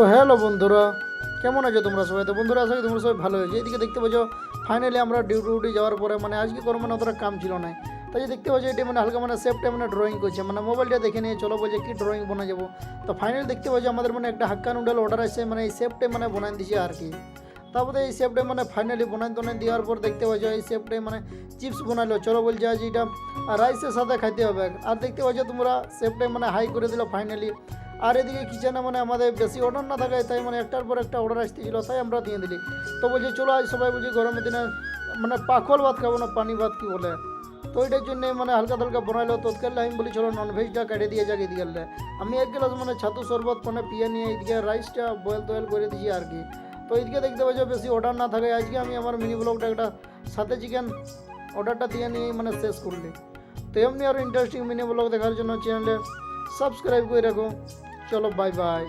তো হ্যালো বন্ধুরা, কেমন আছো তোমরা সবাই? তো বন্ধুরা, আশা করি তোমরা সবাই ভালো হয়েছে। এইদিকে দেখতে পাচ্ছ ফাইনালি আমরা ডিউটি যাওয়ার পরে আজকে কোনো অতটা কাম ছিল না, তাই দেখতে পাচ্ছি এটি হালকা সেফটে ড্রয়িং করছে, মোবাইলটা দেখে নিয়ে চলো বলছে কি ড্রয়িং বানা যাবো। তো ফাইনালি দেখতে পাচ্ছি আমাদের একটা হাক্কা নুডল অর্ডার আসছে, এই সেফটে বানাই দিছে আর কি। তারপরে এই সেফটে ফাইনালি বানাই দেওয়ার পর দেখতে পাচ্ছ এই সেফটে চিপস বানালো, চলো বলছে আজ এটা রাইসের সাথে খাইতে হবে। আর দেখতে পাচ্ছ তোমরা সেফটে হাই করে দিল ফাইনালি। আর এদিকে কিচেনে আমাদের বেশি অর্ডার না থাকায় তাই একটার পর একটা অর্ডার আসতেছিল, তাই আমরা দিয়ে দিলি। তো বলছি চলো আজ সবাই বলছি গরমের দিনে পাখল ভাত খাবো না, পানি ভাত কি বলে। তো ওইটার জন্য হালকা হালকা বানাইলো। তৎকালে আমি বলি চলো ননভেজটা কেটে দিয়ে যাক এদিকে। আমি এক গ্লাস ছাতু শরবত পিয়ে নিয়ে এদিকে রাইসটা বয়েল তোয়েল করে দিয়েছি আর কি। তো এইদিকে দেখতে পাচ্ছ বেশি অর্ডার না থাকায় আজকে আমি আমার মিনি ব্লগটা একটা সাথে চিকেন অর্ডারটা দিয়ে নিয়ে শেষ করলি। তো এমনি আরও ইন্টারেস্টিং মিনি ব্লগ দেখার জন্য চ্যানেলে সাবস্ক্রাইব করে রাখো। চলো বাই বাই।